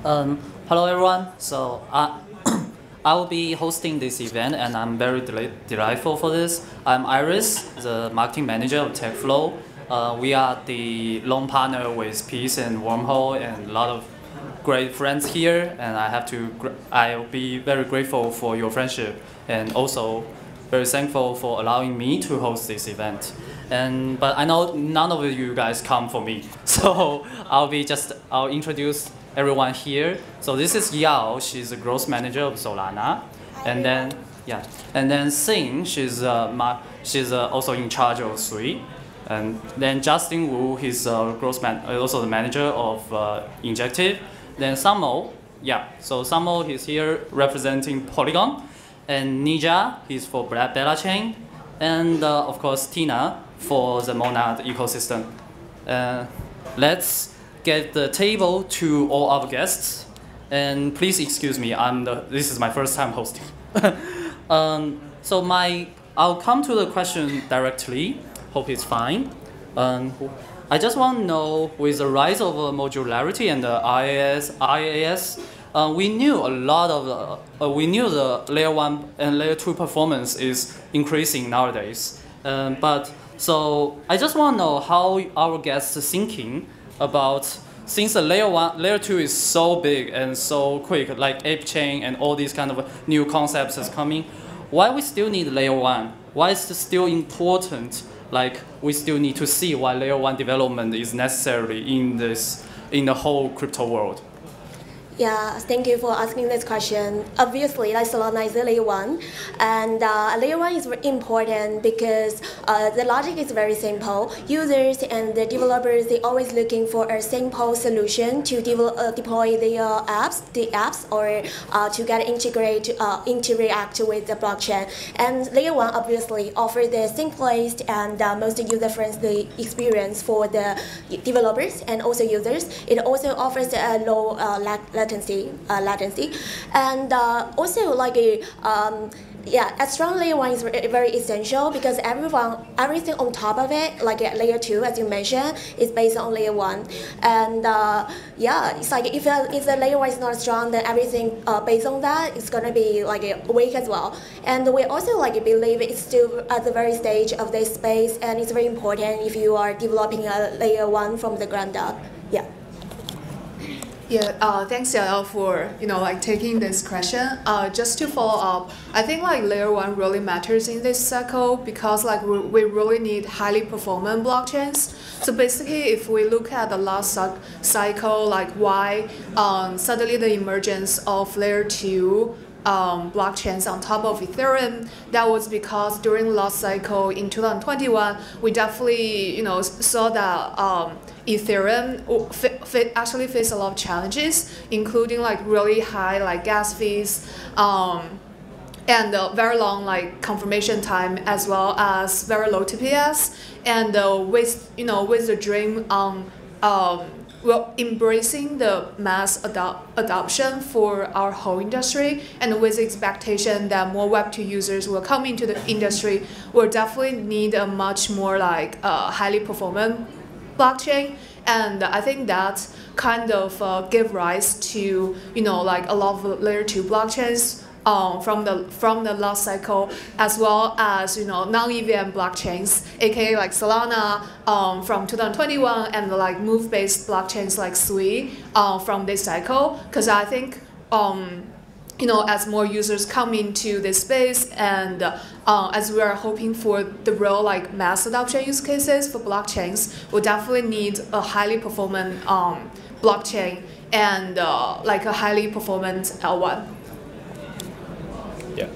Hello everyone. So I will be hosting this event, and I'm very delightful for this. I'm Iris, the marketing manager of TechFlow. We are the loan partner with Pyth and Wormhole, and a lot of great friends here. And I'll be very grateful for your friendship, and also very thankful for allowing me to host this event. But I know none of you guys come for me, so I'll introduce everyone here. So this is Yao. She's the growth manager of Solana, and then Xing. She's also in charge of Sui, and then Justin Wu. He's also the manager of Injective. Then Samo. So Samo is here representing Polygon, and Nija. He's for Bella Chain, and of course Tina for the Monad ecosystem. Let's get the table to all our guests, and please excuse me. This is my first time hosting. I'll come to the question directly. Hope it's fine. I just want to know, with the rise of modularity and the IaaS, we knew the layer 1 and layer 2 performance is increasing nowadays. So I just want to know how our guests are thinking about, since the layer 2 is so big and so quick, like ape chain and all these kind of new concepts is coming, why we still need layer 1? Why is it still important? Like, we still need to see why layer 1 development is necessary in the whole crypto world. Yeah, thank you for asking this question. Obviously, like Solana is a layer 1, and layer 1 is very important because the logic is very simple. Users and the developers, they're always looking for a simple solution to deploy their apps, or to get interact with the blockchain. And layer 1 obviously offers the simplest and most user-friendly experience for the developers and also users. It also offers a low latency, and also like a strong layer 1 is very essential because everything on top of it, like layer 2, as you mentioned, is based on layer 1. And it's like if the layer 1 is not strong, then everything based on that is gonna be like weak as well. And we also believe it's still at the very stage of this space, and it's very important if you are developing a layer 1 from the ground up. Yeah. Yeah, thanks Yao for taking this question. Just to follow up, I think layer 1 really matters in this cycle because we really need highly performant blockchains. So basically, if we look at the last cycle, why suddenly the emergence of layer 2 blockchains on top of Ethereum, that was because during last cycle in 2021, we definitely saw that Ethereum actually faced a lot of challenges, including really high gas fees, and very long confirmation time, as well as very low TPS, and with the dream on embracing the mass adoption for our whole industry, and with the expectation that more Web2 users will come into the industry, we'll definitely need a much more highly performant blockchain. And I think that kind of give rise to a lot of layer 2 blockchains from the last cycle, as well as non-EVM blockchains, aka Solana from 2021, and move-based blockchains like Sui from this cycle. Because I think as more users come into this space, and as we are hoping for the real mass adoption use cases for blockchains, we'll definitely need a highly performant blockchain and a highly performant L1. Yeah.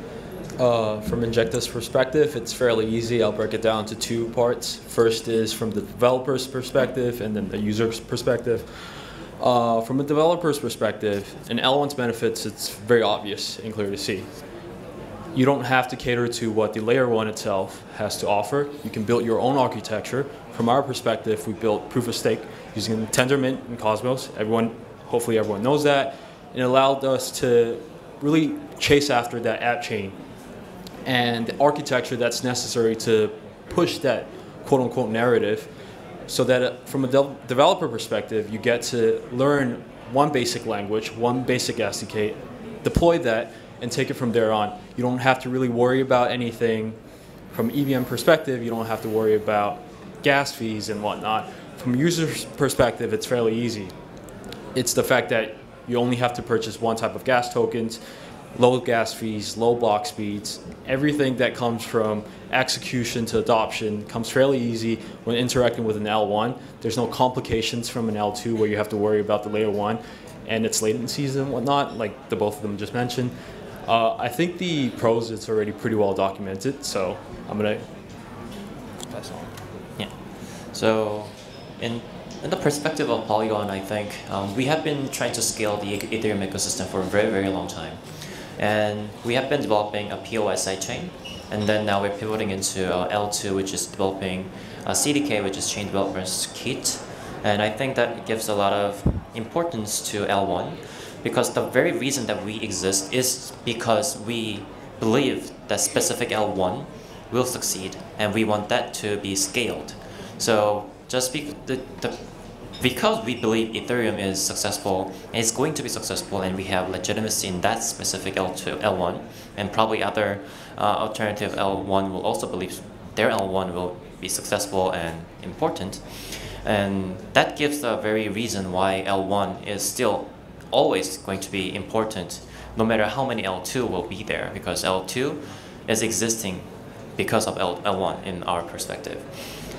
From Injective's perspective, it's fairly easy. I'll break it down to two parts. First is from the developer's perspective, and then the user's perspective. From a developer's perspective, in L1's benefits, it's very obvious and clear to see. You don't have to cater to what the layer 1 itself has to offer. You can build your own architecture. From our perspective, we built proof of stake using Tendermint and Cosmos. Hopefully everyone knows that. It allowed us to really chase after that app chain and the architecture that's necessary to push that quote-unquote narrative, so that from a developer perspective, you get to learn one basic language, one basic SDK, deploy that, and take it from there on. You don't have to really worry about anything from EVM perspective. You don't have to worry about gas fees and whatnot. From a user's perspective, it's fairly easy. It's the fact that you only have to purchase one type of gas tokens, low gas fees, low block speeds. Everything that comes from execution to adoption comes fairly easy when interacting with an L1. There's no complications from an L2 where you have to worry about the layer 1 and its latencies and whatnot, like the both of them just mentioned. I think the pros, it's already pretty well documented, so I'm going to pass on. Yeah. So in the perspective of Polygon, I think we have been trying to scale the Ethereum ecosystem for a very, very long time. And we have been developing a POS sidechain, and then now we're pivoting into L2, which is developing a CDK, which is Chain Developers Kit. And I think that gives a lot of importance to L1, because the very reason that we exist is because we believe that specific L1 will succeed, and we want that to be scaled. So just because we believe Ethereum is successful, and it's going to be successful, and we have legitimacy in that specific L1, and probably other alternative L1 will also believe their L1 will be successful and important. And that gives the very reason why L1 is still always going to be important, no matter how many L2 will be there, because L2 is existing because of L1 in our perspective.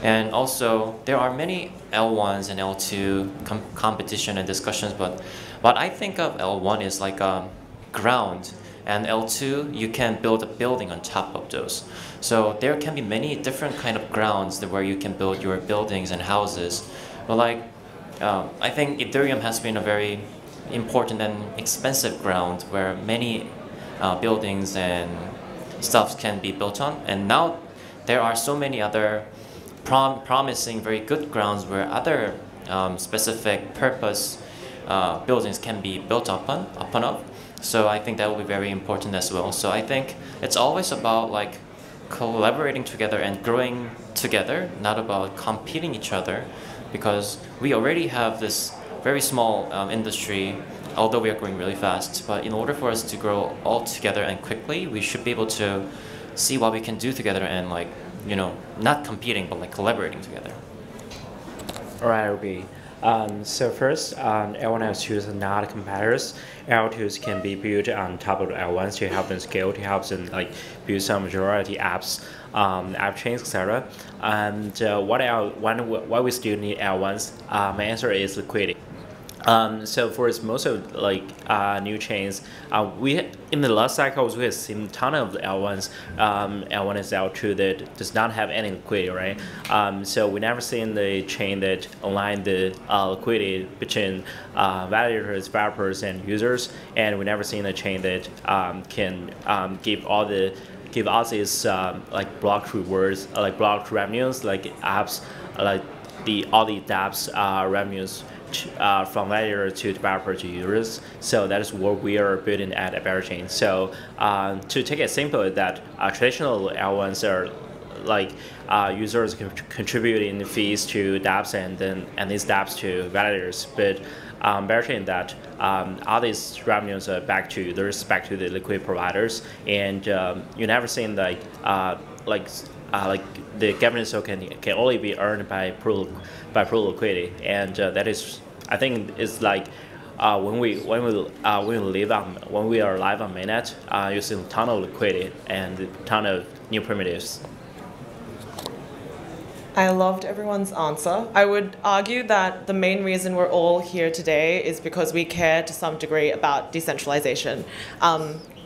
And also, there are many L1s and L2 competition and discussions, but what I think of L1 is like a ground, and L2, you can build a building on top of those. So there can be many different kind of grounds where you can build your buildings and houses. But like, I think Ethereum has been a very important and expensive ground where many buildings and stuff can be built on. And now there are so many other promising, very good grounds where other specific purpose buildings can be built upon of. So I think that will be very important as well. So I think it's always about like collaborating together and growing together, not about competing each other, because we already have this very small industry, although we are growing really fast. But in order for us to grow all together and quickly, we should be able to see what we can do together and like, you know, not competing, but like collaborating together. All right, Ruby. So first, L1 and L2s are not competitors. L2s can be built on top of the L1s to help them scale, to help them like build some majority apps, app chains, etc. And why we still need L1s? My answer is liquidity. So for most of like new chains, we in the last cycles we have seen a ton of L1s, L1 is L2 that does not have any liquidity, right? So we never seen the chain that align the liquidity between validators, developers, and users, and we never seen a chain that can give all these like block rewards, like block revenues, like apps, like all the dApps revenues. From validator to developer to users. So that is what we are building at Berachain. So to take it simple, that traditional L1s are like users contributing fees to dApps and these dApps to validators. But Berachain, that all these revenues are back to users, back to the liquid providers, and you never seen like the governance token can only be earned by pool liquidity, and that is, I think, it's like when we are live on mainnet, using a ton of liquidity and a ton of new primitives. I loved everyone's answer. I would argue that the main reason we're all here today is because we care to some degree about decentralization.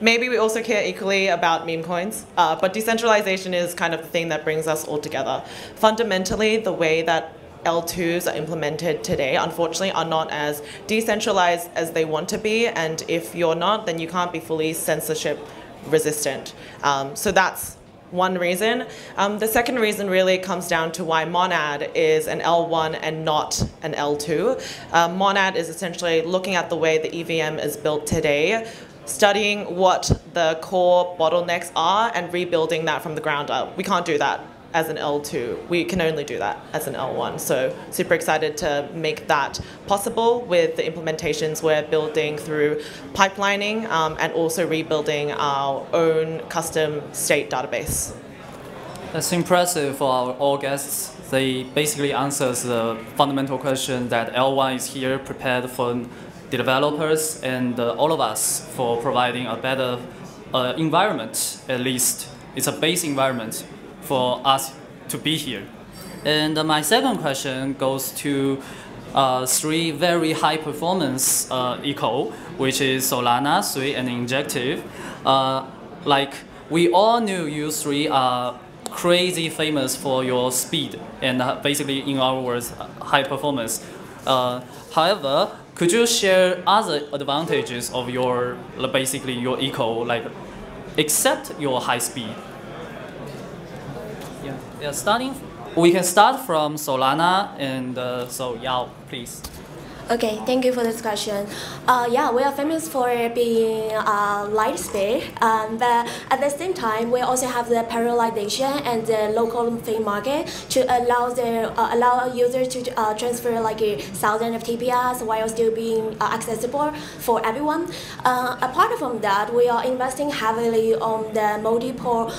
Maybe we also care equally about meme coins, but decentralization is kind of the thing that brings us all together. Fundamentally, the way that L2s are implemented today, unfortunately, are not as decentralized as they want to be, and if you're not, then you can't be fully censorship resistant. So that's one reason. The second reason really comes down to why Monad is an L1 and not an L2. Monad is essentially looking at the way the EVM is built today, studying what the core bottlenecks are and rebuilding that from the ground up. We can't do that as an L2. We can only do that as an L1. So super excited to make that possible with the implementations we're building through pipelining and also rebuilding our own custom state database. That's impressive for all guests. They basically answers the fundamental question that L1 is here prepared for the developers and all of us for providing a better environment. At least it's a base environment for us to be here. And my second question goes to three very high performance eco, which is Solana, Sui, and Injective. Like we all knew you three are crazy famous for your speed and basically, in our words, high performance. However, could you share other advantages of your basically your eco, like except your high speed? Yeah. We can start from Solana, and so Yao, please. Okay, thank you for this question. Yeah, we are famous for being light speed, but at the same time, we also have the parallelization and the local fee market to allow users to transfer like 1,000 of TPS while still being accessible for everyone. Apart from that, we are investing heavily on the multiple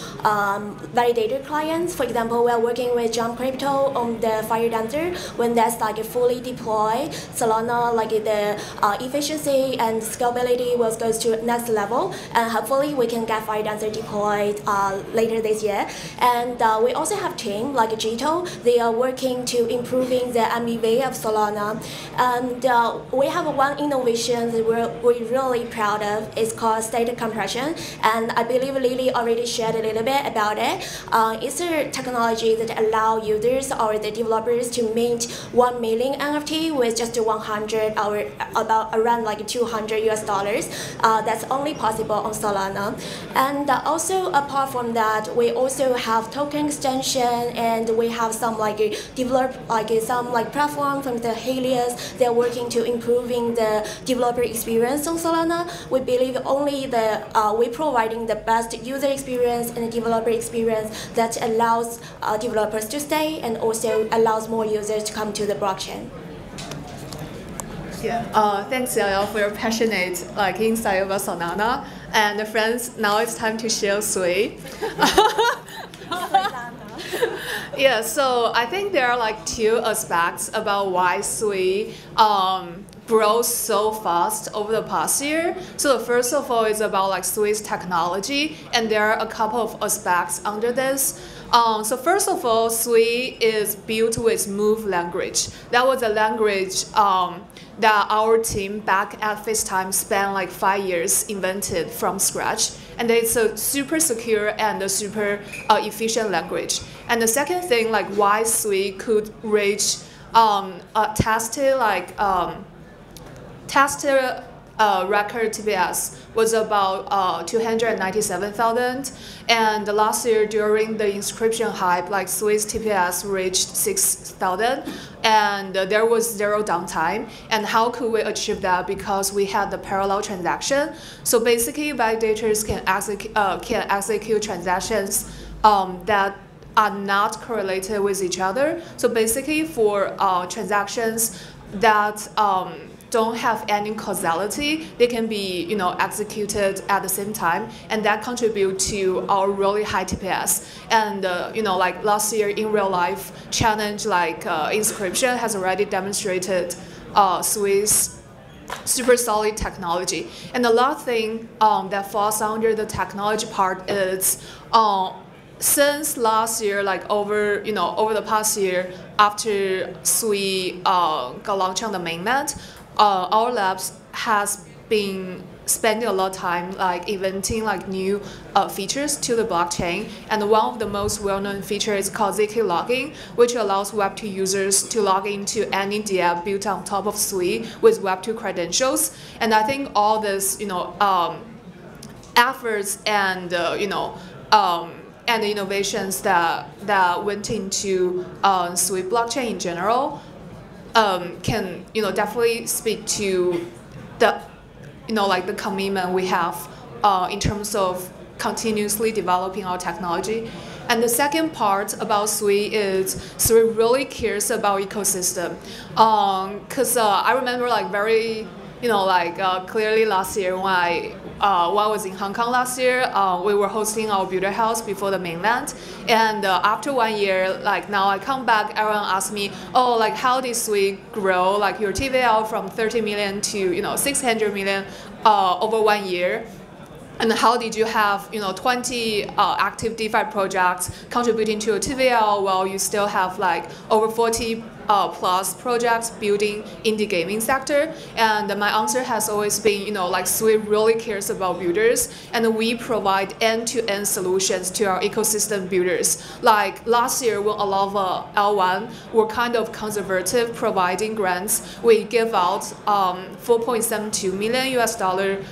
validated clients. For example, we are working with Jump Crypto on the Fire Dancer when that's like fully deployed. Solana, like the efficiency and scalability will go to next level, and hopefully we can get Fire Dancer deployed later this year. And we also have team like Jito. They are working to improving the MEV of Solana. And we have one innovation that we're really proud of. It's called state compression, and I believe Lily already shared a little bit about it. It's a technology that allows users or the developers to mint 1 million NFT with just 100 or about around like $200 US. That's only possible on Solana. And also apart from that, we also have token extension, and we have some like some platform from the Helios. They're working to improving the developer experience on Solana. We believe only we're providing the best user experience and developer experience that allows developers to stay and also allows more users to come to the blockchain. Yeah. Thanks, Yao, for your passionate insight about Solana. And friends, now it's time to share Sui. Yeah. So I think there are two aspects about why Sui grows so fast over the past year. So the first of all is about Sui's technology, and there are a couple of aspects under this. So first of all, Sui is built with Move language. That was a language that our team back at FaceTime spent 5 years invented from scratch. And it's a super secure and a super efficient language. And the second thing, why Sui could reach tested record TPS was about 297,000, and last year during the inscription hype, Sui's TPS reached 6,000, and there was zero downtime. And how could we achieve that? Because we had the parallel transaction. So basically, validators can execute transactions that are not correlated with each other. So basically, for transactions that don't have any causality, they can be executed at the same time, and that contribute to our really high TPS. And last year in real life, challenge inscription has already demonstrated Sui's super solid technology. And the last thing that falls under the technology part is since last year, over the past year after Sui got launched on the mainnet, our labs has been spending a lot of time inventing new features to the blockchain. And one of the most well-known features is called ZK logging, which allows Web2 users to log into any DApp built on top of Sui with Web2 credentials. And I think all this efforts and and the innovations that went into Sui blockchain in general can definitely speak to the the commitment we have in terms of continuously developing our technology. And the second part about Sui is Sui really cares about ecosystem. Cause I remember like very, clearly last year when I was in Hong Kong last year, we were hosting our builder house before the mainland. And after 1 year, like now I come back, everyone asks me, oh, like how did Sui grow, like your TVL from 30 million to 600 million over 1 year? And how did you have 20 active DeFi projects contributing to your TVL while you still have like over 40 plus projects building in the gaming sector? And my answer has always been, like Sui really cares about builders, and we provide end-to-end solutions to our ecosystem builders. Like last year when a lot of L1 were kind of conservative providing grants, we give out 4.72 million US dollar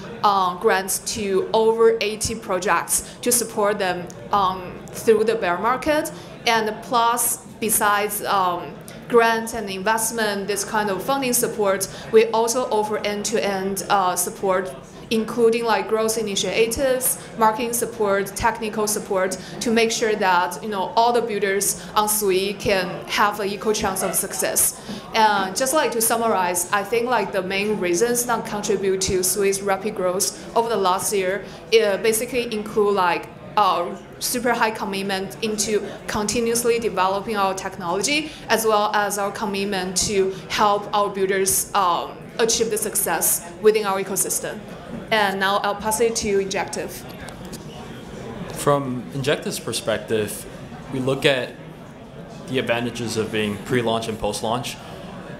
grants to over 80 projects to support them through the bear market. And plus, besides grants and investment, this kind of funding support, we also offer end-to-end support, including like growth initiatives, marketing support, technical support, to make sure that all the builders on Sui can have an equal chance of success. And just like to summarize, I think like the main reasons that contribute to Sui's rapid growth over the last year basically include like super high commitment into continuously developing our technology, as well as our commitment to help our builders achieve the success within our ecosystem. And now I'll pass it to Injective. From Injective's perspective, we look at the advantages of being pre-launch and post-launch.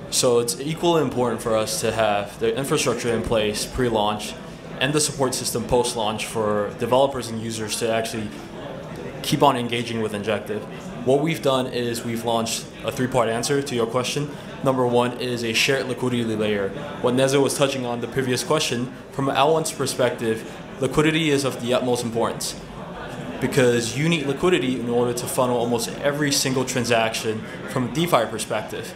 So it's equally important for us to have the infrastructure in place pre-launch and the support system post-launch for developers and users to actually keep on engaging with Injective. What we've done is we've launched a three-part answer to your question. Number one is a shared liquidity layer. What Neza was touching on the previous question, from L1's perspective, liquidity is of the utmost importance, because you need liquidity in order to funnel almost every single transaction from a DeFi perspective.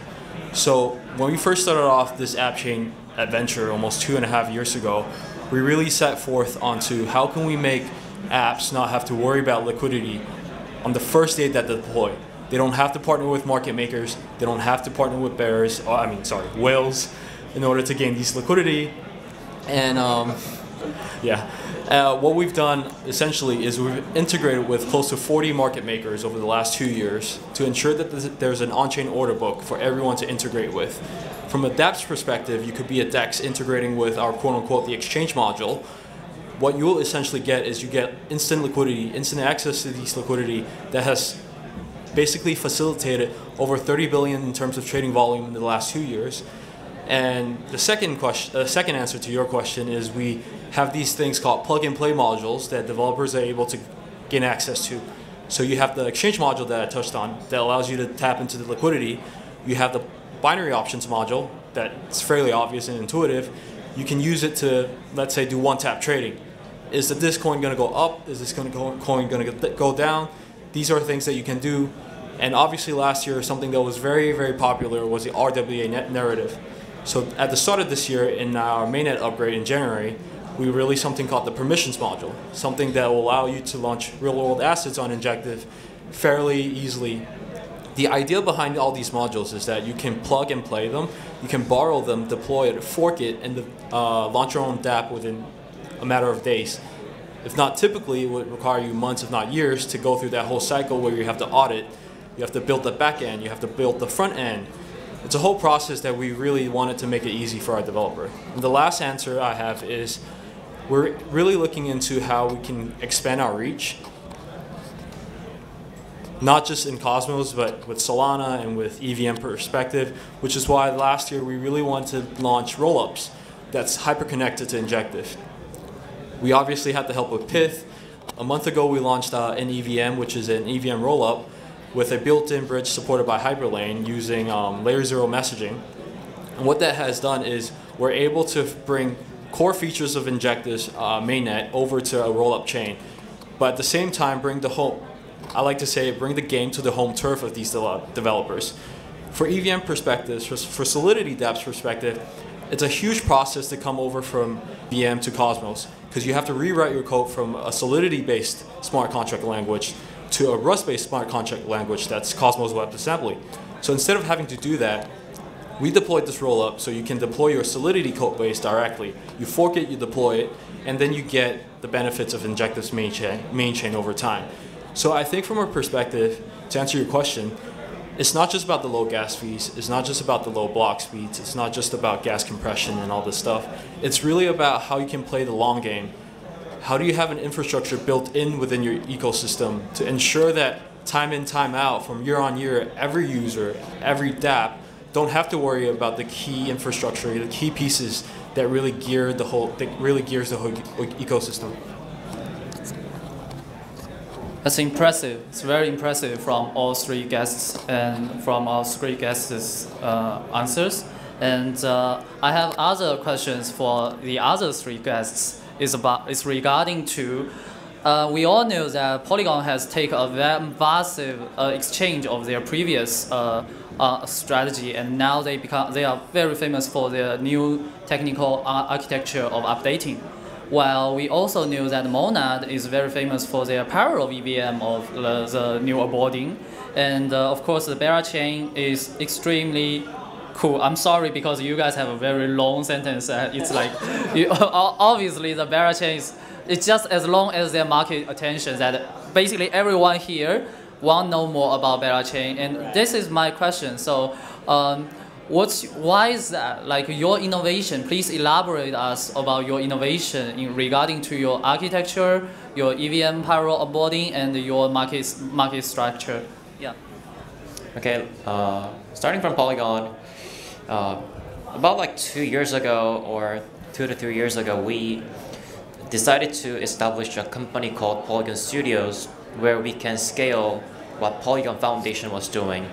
So when we first started off this app chain adventure almost 2.5 years ago, we really set forth onto how can we make apps not have to worry about liquidity on the first day that they deploy. They don't have to partner with market makers. They don't have to partner with whales in order to gain this liquidity. And what we've done essentially is we've integrated with close to 40 market makers over the last 2 years to ensure that there's an on-chain order book for everyone to integrate with. From a dApps perspective, you could be a DEX integrating with our quote-unquote the exchange module. What you'll essentially get is you get instant liquidity, instant access to this liquidity that has basically facilitated over 30 billion in terms of trading volume in the last 2 years. And the second answer to your question is we have these things called plug-and-play modules that developers are able to gain access to. So you have the exchange module that I touched on that allows you to tap into the liquidity. You have the binary options module that's fairly obvious and intuitive. You can use it to, let's say, do one-tap trading. Is this coin going to go up? Is this coin going to go down? These are things that you can do. And obviously last year, something that was very, very popular was the RWA narrative. So at the start of this year, in our mainnet upgrade in January, we released something called the permissions module, something that will allow you to launch real-world assets on Injective fairly easily. The idea behind all these modules is that you can plug and play them, you can borrow them, deploy it, fork it, and launch your own dApp within a matter of days. If not, typically it would require you months, if not years, to go through that whole cycle where you have to audit, you have to build the back end, you have to build the front end. It's a whole process that we really wanted to make it easy for our developer. And the last answer I have is we're really looking into how we can expand our reach, not just in Cosmos, but with Solana and with EVM perspective, which is why last year we really wanted to launch rollups that's hyper-connected to Injective. We obviously had the help of Pyth. A month ago we launched an EVM, which is an EVM rollup with a built-in bridge supported by Hyperlane using layer 0 messaging. And what that has done is we're able to bring core features of Injective's mainnet over to a rollup chain, but at the same time bring the game to the home turf of these developers. For EVM perspectives, for Solidity dApps perspective, it's a huge process to come over from VM to Cosmos, because you have to rewrite your code from a Solidity-based smart contract language to a Rust-based smart contract language that's Cosmos WebAssembly. So instead of having to do that, we deployed this rollup so you can deploy your Solidity code base directly. You fork it, you deploy it, and then you get the benefits of Injective's main chain over time. So I think from our perspective, to answer your question, it's not just about the low gas fees, it's not just about the low block speeds, it's not just about gas compression and all this stuff. It's really about how you can play the long game. How do you have an infrastructure built in within your ecosystem to ensure that time in, time out, from year on year, every user, every dApp, don't have to worry about the key infrastructure, the key pieces that really gears the whole ecosystem. That's impressive. It's very impressive from all three guests and from all three guests' answers. And I have other questions for the other three guests. It's regarding to we all know that Polygon has taken a very massive exchange of their previous strategy, and now they are very famous for their new technical architecture of updating. While we also knew that Monad is very famous for their parallel EVM of the new onboarding, and of course the Bera chain is extremely cool. I'm sorry because you guys have a very long sentence. It's like obviously the Bera chain it's just as long as their market attention that basically everyone here want to know more about Bera chain, and this is my question. So. Why is that? Like your innovation, please elaborate us about your innovation in regarding to your architecture, your EVM parallel onboarding, and your market structure. Yeah. Okay, starting from Polygon, about like 2 years ago or 2 to 3 years ago, we decided to establish a company called Polygon Studios where we can scale what Polygon Foundation was doing.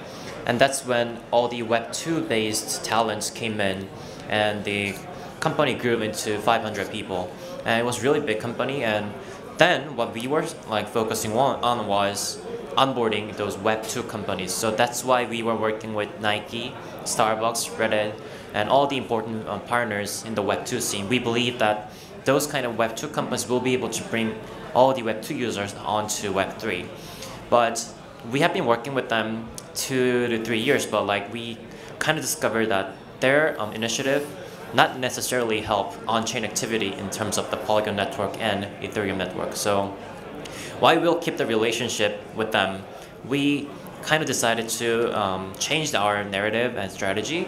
And that's when all the Web 2 based talents came in, and the company grew into 500 people. And it was a really big company. And then what we were like focusing on was onboarding those Web 2 companies. So that's why we were working with Nike, Starbucks, Reddit, and all the important partners in the Web 2 scene. We believe that those kind of Web 2 companies will be able to bring all the Web 2 users onto Web 3. But we have been working with them 2 to 3 years, but like we kind of discovered that their initiative not necessarily help on-chain activity in terms of the Polygon network and Ethereum network. So while we'll keep the relationship with them, we kind of decided to change our narrative and strategy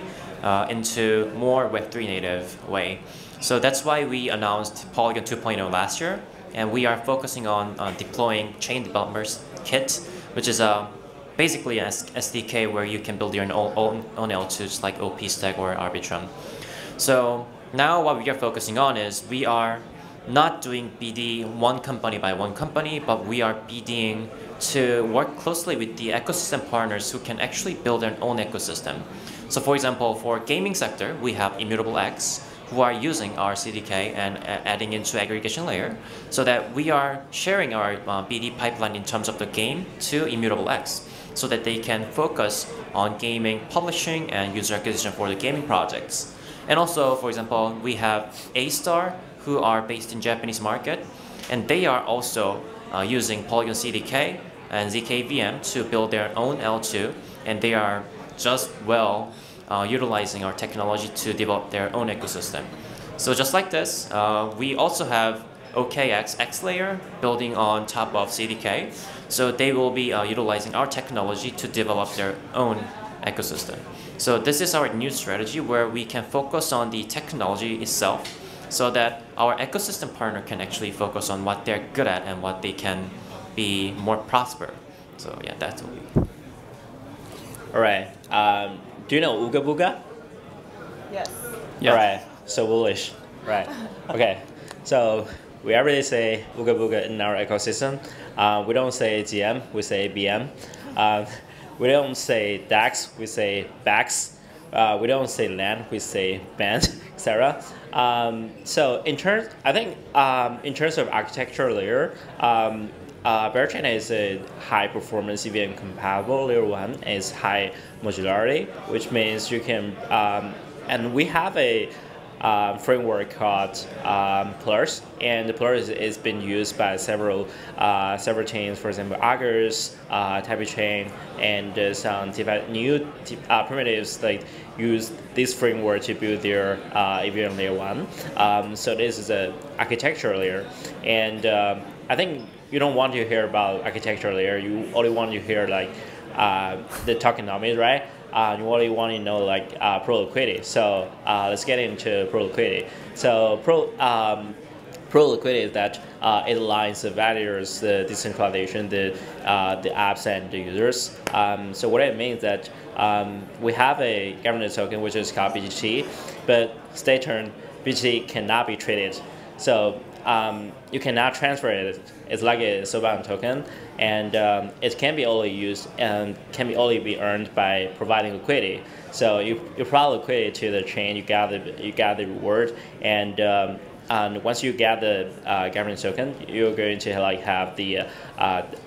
into more Web3 native way. So that's why we announced Polygon 2.0 last year, and we are focusing on deploying Chain Developers Kit, which is basically an SDK where you can build your own L2s like OP Stack or Arbitrum. So now what we are focusing on is we are not doing BD one company by one company, but we are BDing to work closely with the ecosystem partners who can actually build their own ecosystem. So for example, for gaming sector, we have Immutable X, who are using our CDK and adding into aggregation layer, so that we are sharing our BD pipeline in terms of the game to Immutable X, so that they can focus on gaming publishing and user acquisition for the gaming projects. And also, for example, we have A-Star, who are based in Japanese market, and they are also using Polygon CDK and ZKVM to build their own L2, and they are just utilizing our technology to develop their own ecosystem. So just like this, we also have OKX X layer building on top of CDK. So they will be utilizing our technology to develop their own ecosystem. So this is our new strategy where we can focus on the technology itself so that our ecosystem partner can actually focus on what they're good at and what they can be more prosper. So yeah, that's what we. All right. Do you know Ooga Booga? Yes. Yeah. All right. So bullish. Right. Okay. So we already say Ooga Booga in our ecosystem. We don't say GM, we say BM. We don't say DAX, we say BAX. We don't say LAN, we say band, etc. So in terms, I think in terms of architecture layer, Berachain is a high performance EVM compatible layer 1 is high modularity, which means you can, and we have a framework called Pillars, and the Pillars is been used by several chains, for example, Argus, Taipei Chain, and some new primitives like use this framework to build their EVM layer 1. So this is an architecture layer, and I think you don't want to hear about architecture layer. You only want to hear like the tokenomics, right? You only want to know like pro liquidity. So let's get into pro liquidity. So pro liquidity is that it aligns the values, the decentralization, the apps and the users. So what it means that we have a governance token which is called BGT, but state turn BGT cannot be traded. So you cannot transfer it. It's like a soulbound token, and it can be only used and can be only be earned by providing liquidity. So you provide liquidity to the chain, you got the reward, and once you get the governance token, you're going to like have the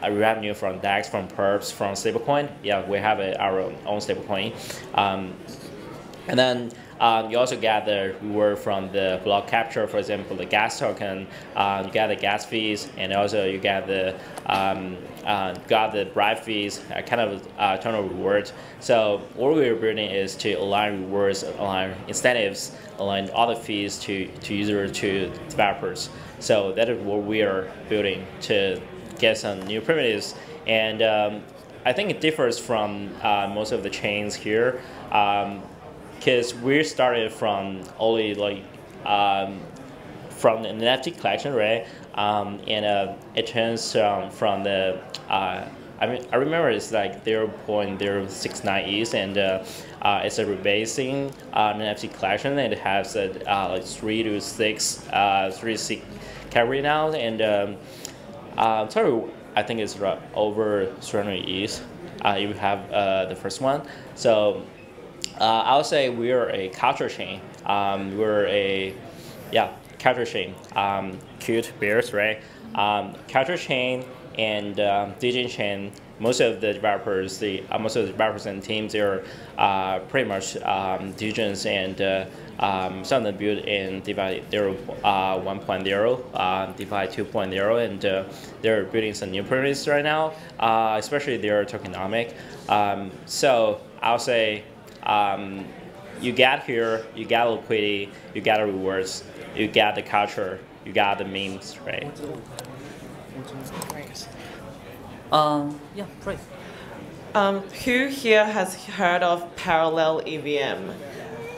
revenue from DEX, from perps, from stablecoin. Yeah, we have our own stablecoin, and then. You also get the reward from the block capture, for example, the gas token. You get the gas fees, and also you get the bribe fees, kind of total reward. So what we're building is to align rewards, align incentives, align other fees to users, to developers. So that is what we are building to get some new primitives, and I think it differs from most of the chains here. Because we started from only like from the NFT collection, right? And it turns from the I remember it's like 0.069 ETH, and it's a rebasing NFT collection, and it has like 3 to 6 carry now, and sorry, I think it's over 300 ETH. You have the first one, so. I would say we're a culture chain. We're a culture chain. Cute bears, right? Culture chain and DJ chain. Most of the developers, and teams, they're pretty much DJs, and some of them built in DeFi 1.0, DeFi 2.0, and they're building some new primitives right now. Especially their tokenomic. So I'll say. You get here, you get liquidity, you get the rewards, you get the culture, you got the memes, right? Yeah, great. Who here has heard of parallel EVM?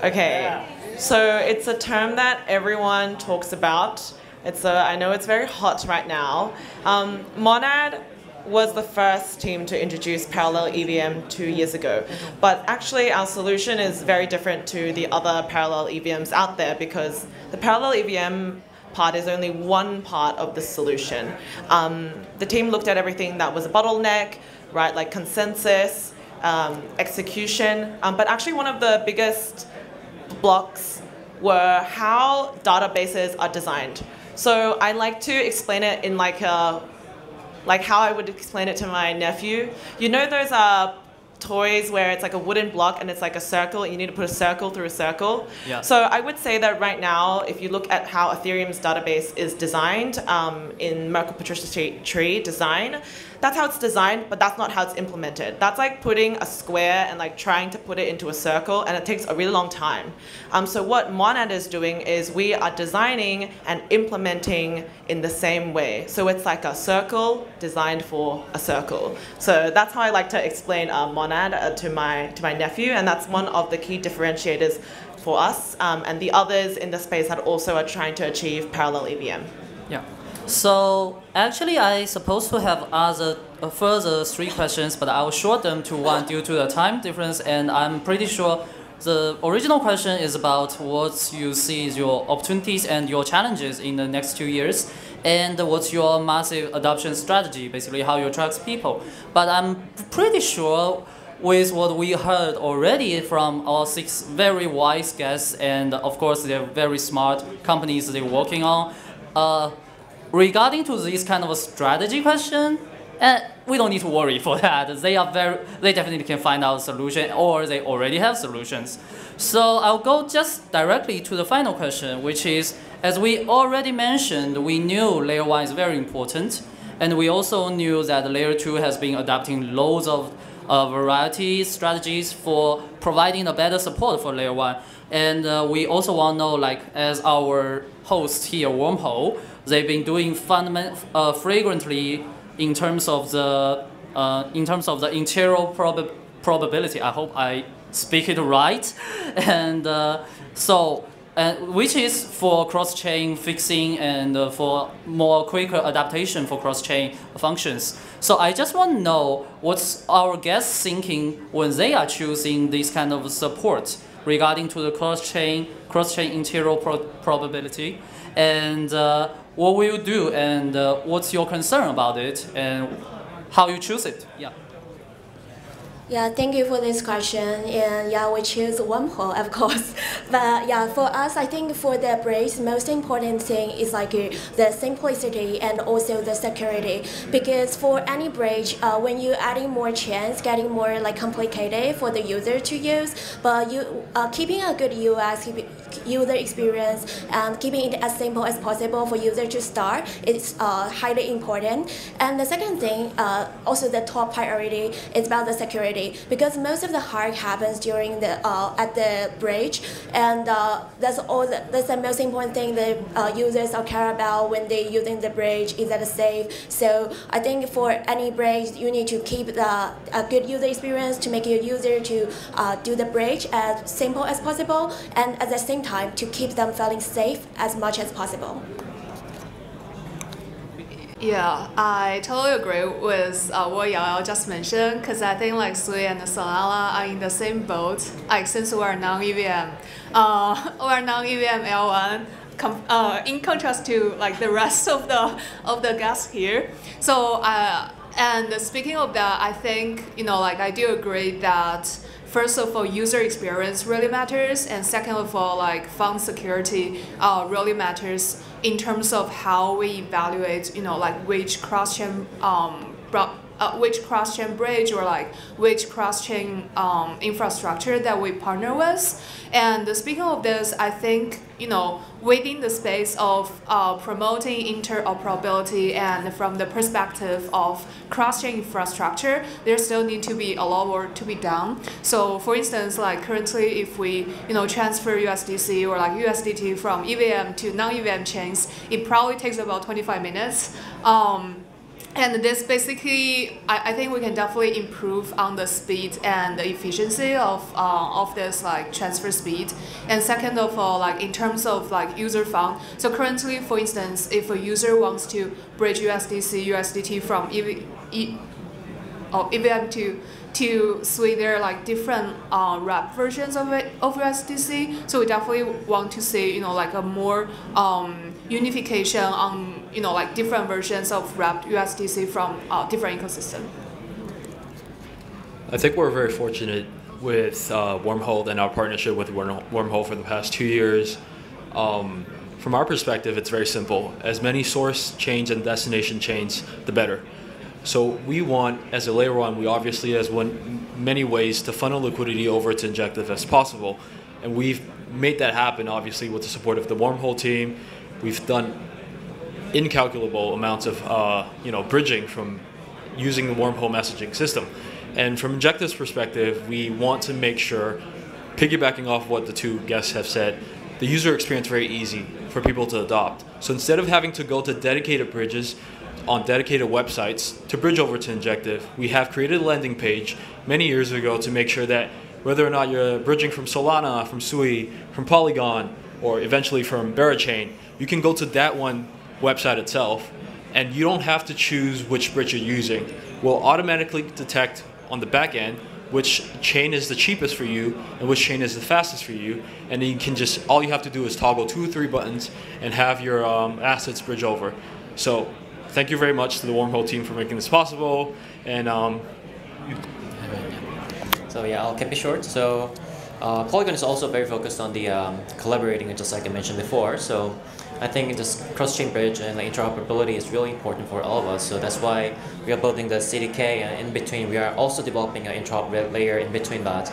Okay, so it's a term that everyone talks about. I know it's very hot right now. Monad was the first team to introduce parallel EVM 2 years ago. But actually our solution is very different to the other parallel EVMs out there, because the parallel EVM part is only one part of the solution. The team looked at everything that was a bottleneck, right, like consensus, execution, but actually one of the biggest blocks were how databases are designed. So I like to explain it in like how I would explain it to my nephew. You know those toys where it's like a wooden block and it's like a circle, and you need to put a circle through a circle? Yeah. So I would say that right now, if you look at how Ethereum's database is designed in Merkle Patricia tree design, that's how it's designed, but that's not how it's implemented. That's like putting a square and like trying to put it into a circle, and it takes a really long time. So what Monad is doing is we are designing and implementing in the same way. So it's like a circle designed for a circle. So that's how I like to explain Monad to my nephew, and that's one of the key differentiators for us. And the others in the space that also are trying to achieve parallel EVM. Yeah. So actually, I supposed to have further 3 questions, but I will short them to 1 due to the time difference. And I'm pretty sure the original question is about what you see as your opportunities and your challenges in the next 2 years, and what's your massive adoption strategy, basically how you attract people. But I'm pretty sure with what we heard already from our 6 very wise guests, and of course they're very smart companies they're working on. Regarding to this kind of a strategy question, And we don't need to worry for that. They definitely can find out a solution, or they already have solutions. So I'll go just directly to the final question, which is, as we already mentioned, we knew layer 1 is very important, and we also knew that layer 2 has been adopting loads of variety strategies for providing a better support for layer 1. And we also want to know, like, as our host here, Wormhole, they've been doing flagrantly in terms of the interior probability. I hope I speak it right, and which is for cross-chain fixing and for more quicker adaptation for cross-chain functions. So I just want to know what's our guests thinking when they are choosing this kind of support regarding to the cross-chain interior probability, and what will you do, and what's your concern about it, and how you choose it? Yeah. Yeah, thank you for this question. And yeah, we choose Wormhole, of course. But yeah, for us, I think for the bridge, most important thing is like the simplicity and also the security. Because for any bridge, when you adding more chains, getting more like complicated for the user to use. But you keeping a good UX, user experience, and keeping it as simple as possible for user to start is highly important. And the second thing, also the top priority, is about the security. Because most of the hack happens during the at the bridge, and that's the most important thing that users are care about when they're using the bridge, is that safe. So I think for any bridge, you need to keep a good user experience to make your user to do the bridge as simple as possible, and at the same time to keep them feeling safe as much as possible. Yeah, I totally agree with what Yao just mentioned, because I think like Sui and Solana are in the same boat. Like since we're non-EVM, we're non-EVM L1, in contrast to like the rest of the guests here. So and speaking of that, I think like I do agree that first of all, user experience really matters, and second of all, like fund security really matters in terms of how we evaluate, like which cross-chain bridge or like which cross-chain infrastructure that we partner with. And speaking of this, I think within the space of promoting interoperability and from the perspective of cross-chain infrastructure, there still need to be a lot more to be done. So for instance, like currently if we transfer USDC or like USDT from EVM to non-EVM chains, it probably takes about 25 minutes. And this basically, I think we can definitely improve on the speed and the efficiency of this like transfer speed. And second of all, like in terms of like user fund. So currently, for instance, if a user wants to bridge USDT from EVM to Sui, there are like different wrap versions of USDC. So we definitely want to see like a more unification on like different versions of wrapped USDC from different ecosystems. I think we're very fortunate with Wormhole and our partnership with Wormhole for the past 2 years. From our perspective, it's very simple. As many source chains and destination chains, the better. So we want, as a layer 1, we obviously has many ways to funnel liquidity over to Injective as possible. And we've made that happen, obviously, with the support of the Wormhole team. We've done incalculable amounts of bridging from using the Wormhole messaging system. And from Injective's perspective, we want to make sure, piggybacking off what the two guests have said, the user experience very easy for people to adopt. So instead of having to go to dedicated bridges on dedicated websites to bridge over to Injective, we have created a landing page many years ago to make sure that whether or not you're bridging from Solana, from Sui, from Polygon, or eventually from Berachain, you can go to that one website itself, and you don't have to choose which bridge you're using. We'll automatically detect on the back end which chain is the cheapest for you and which chain is the fastest for you, and then you can all you have to do is toggle 2 or 3 buttons and have your assets bridge over. So thank you very much to the Wormhole team for making this possible. And so yeah, I'll keep it short. So Polygon is also very focused on the collaborating, just like I mentioned before. So I think this cross-chain bridge and interoperability is really important for all of us. So that's why we are building the CDK, and in between we are also developing an interop layer in between that.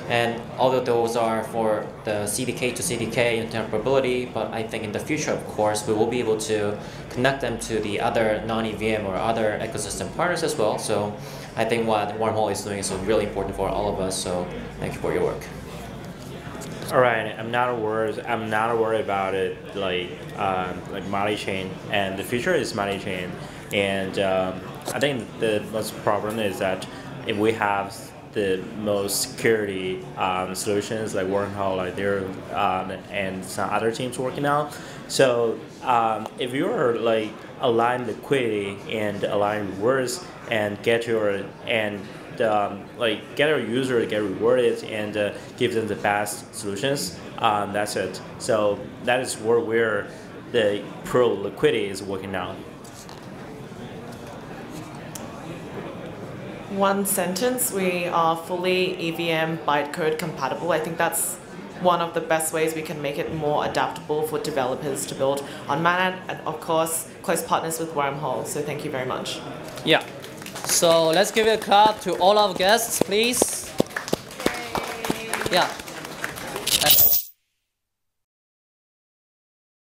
And although those are for the CDK to CDK interoperability, but I think in the future, of course, we will be able to connect them to the other non-EVM or other ecosystem partners as well. So I think what Wormhole is doing is really important for all of us. So thank you for your work. All right, I'm not worried about it like multi-chain, and the future is multi-chain, and I think the most problem is that if we have the most security solutions like Wormhole, like there and some other teams working on. So if you're like align liquidity and align rewards and get your user to get rewarded and give them the best solutions, that's it. So that is where the pro liquidity is working out. One sentence, we are fully EVM bytecode compatible. I think that's one of the best ways we can make it more adaptable for developers to build on mainnet, and of course, close partners with Wormhole. So thank you very much. Yeah. So let's give it a clap to all our guests, please. Yay. Yeah.